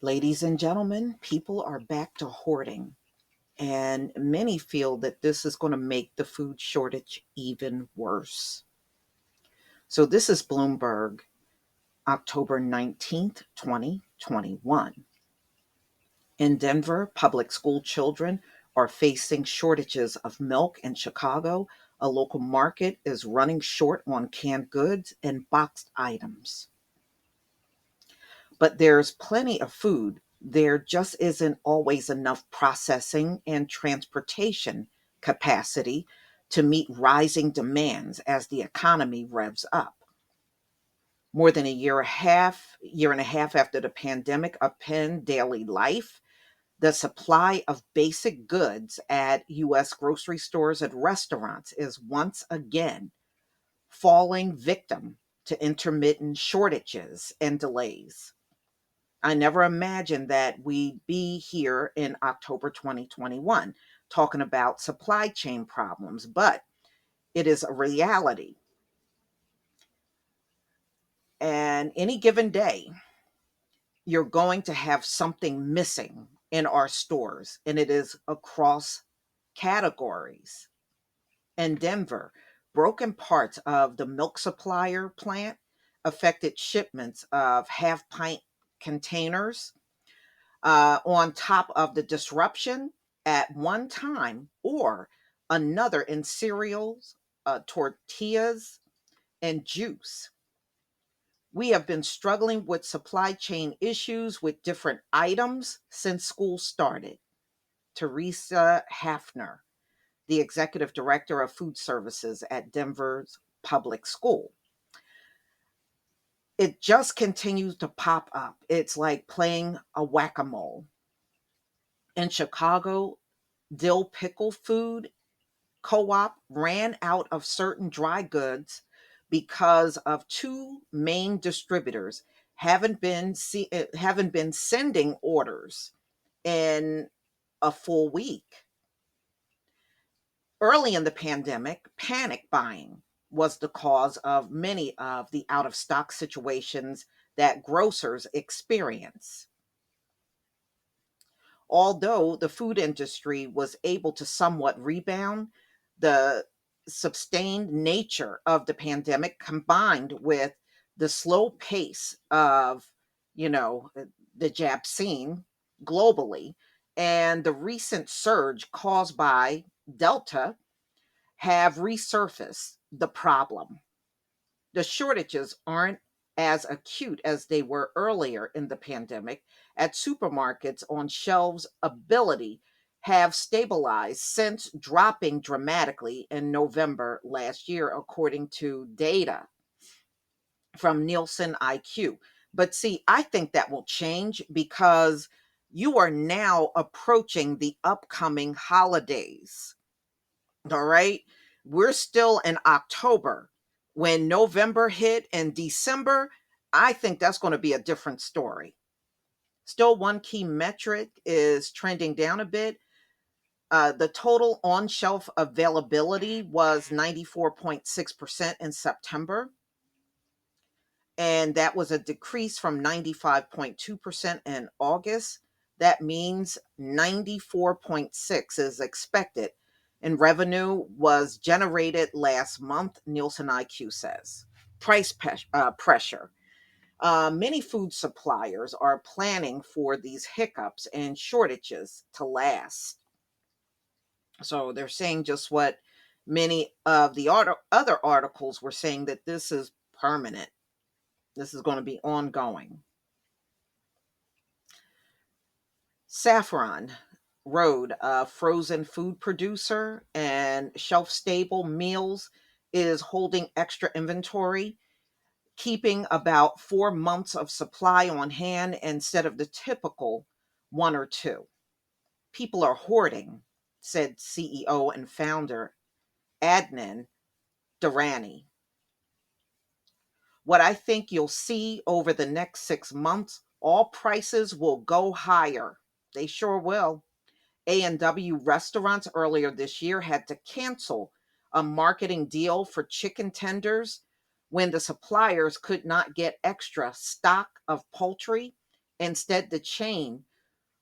Ladies and gentlemen, people are back to hoarding, and many feel that this is going to make the food shortage even worse. So, this is Bloomberg, October 19th, 2021. In Denver, public school children are facing shortages of milk. In Chicago, a local market is running short on canned goods and boxed items. But there's plenty of food. There just isn't always enough processing and transportation capacity to meet rising demands as the economy revs up. More than year and a half after the pandemic upend daily life, the supply of basic goods at US grocery stores and restaurants is once again falling victim to intermittent shortages and delays. I never imagined that we'd be here in October 2021 talking about supply chain problems, but it is a reality. And any given day, you're going to have something missing in our stores, and it is across categories. In Denver, broken parts of the milk supplier plant affected shipments of half pint containers on top of the disruption at one time or another in cereals, tortillas, and juice. We have been struggling with supply chain issues with different items since school started. Teresa Hafner, the executive director of food services at Denver's public school. It just continues to pop up. It's like playing a whack a mole. In Chicago, dill pickle food co-op ran out of certain dry goods because of two main distributors haven't been sending orders in a full week. Early in the pandemic, panic buying was the cause of many of the out of stock situations that grocers experience. Although the food industry was able to somewhat rebound, the sustained nature of the pandemic combined with the slow pace of, you know, the jab scene globally and the recent surge caused by Delta have resurfaced the problem. The shortages aren't as acute as they were earlier in the pandemic at supermarkets on shelves ability have stabilized since dropping dramatically in November last year according to data from Nielsen IQ. But see, I think that will change because you are now approaching the upcoming holidays. All right. We're still in October. When November hit and December, I think that's going to be a different story. Still, one key metric is trending down a bit. The total on shelf availability was 94.6% in September, and that was a decrease from 95.2% in August. That means 94.6 is expected. And revenue was generated last month, Nielsen IQ says. Pressure. Many food suppliers are planning for these hiccups and shortages to last. So they're saying just what many of the other articles were saying, that this is permanent. This is going to be ongoing. Saffron Road, a frozen food producer and shelf stable meals, is holding extra inventory, keeping about 4 months of supply on hand instead of the typical one or two. People are hoarding, said CEO and founder Adnan Durrani. What I think you'll see over the next 6 months, all prices will go higher. They sure will. A&W restaurants earlier this year had to cancel a marketing deal for chicken tenders when the suppliers could not get extra stock of poultry Instead, the chain,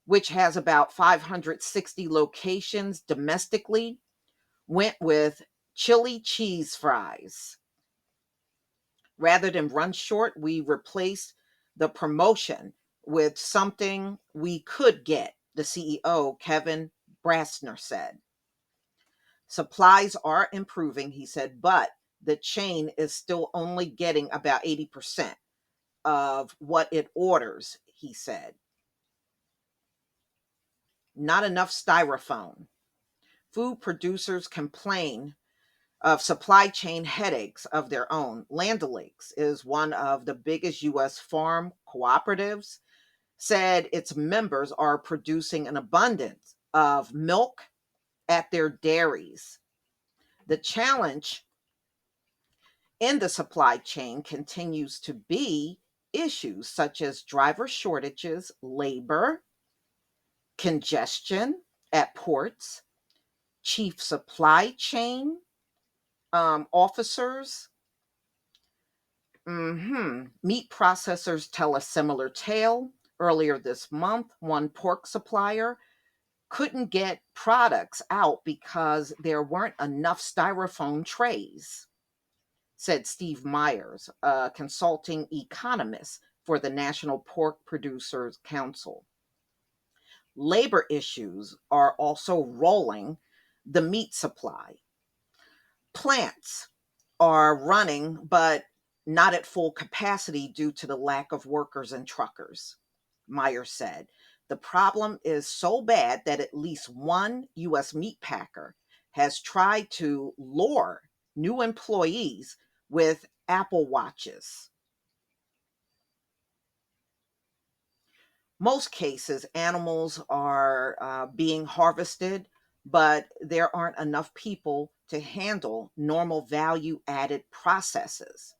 which has about 560 locations domestically, went with chili cheese fries. Rather than run short, we replaced the promotion with something we could get, the CEO, Kevin Brasner, said. Supplies are improving, he said, but the chain is still only getting about 80% of what it orders, he said. Not enough styrofoam. Food producers complain of supply chain headaches of their own. Land O'Lakes is one of the biggest U.S. farm cooperatives, said its members are producing an abundance of milk at their dairies. The challenge in the supply chain continues to be issues such as driver shortages, labor, congestion at ports, chief supply chain officers. Meat processors tell a similar tale. Earlier this month, one pork supplier couldn't get products out because there weren't enough styrofoam trays, said Steve Myers, a consulting economist for the National Pork Producers Council. Labor issues are also rolling the meat supply. Plants are running, but not at full capacity due to the lack of workers and truckers, Meyer said. The problem is so bad that at least one U.S. meat packer has tried to lure new employees with Apple Watches. Most cases, animals are being harvested, but there aren't enough people to handle normal value added processes,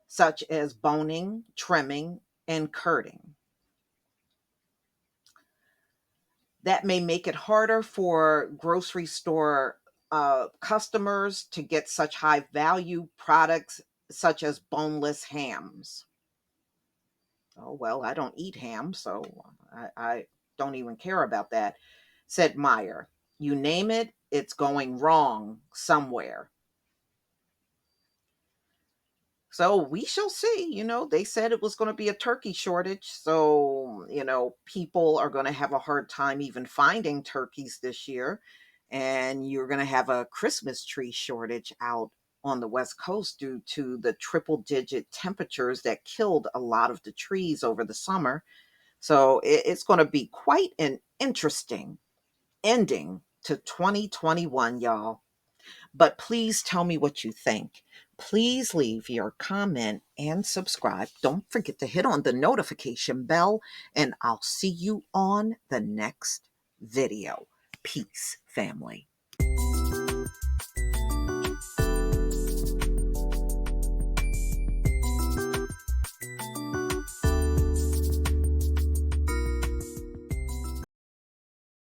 such as boning, trimming, and curding. That may make it harder for grocery store customers to get such high value products such as boneless hams. Oh, well, I don't eat ham, so I don't even care about that, said Meyer. You name it, it's going wrong somewhere. So we shall see. They said it was going to be a turkey shortage. So, people are going to have a hard time even finding turkeys this year. And you're going to have a Christmas tree shortage out on the West Coast due to the triple digit temperatures that killed a lot of the trees over the summer. So it's going to be quite an interesting ending to 2021, y'all. But please tell me what you think. Please leave your comment and subscribe. Don't forget to hit on the notification bell, and I'll see you on the next video. Peace, family.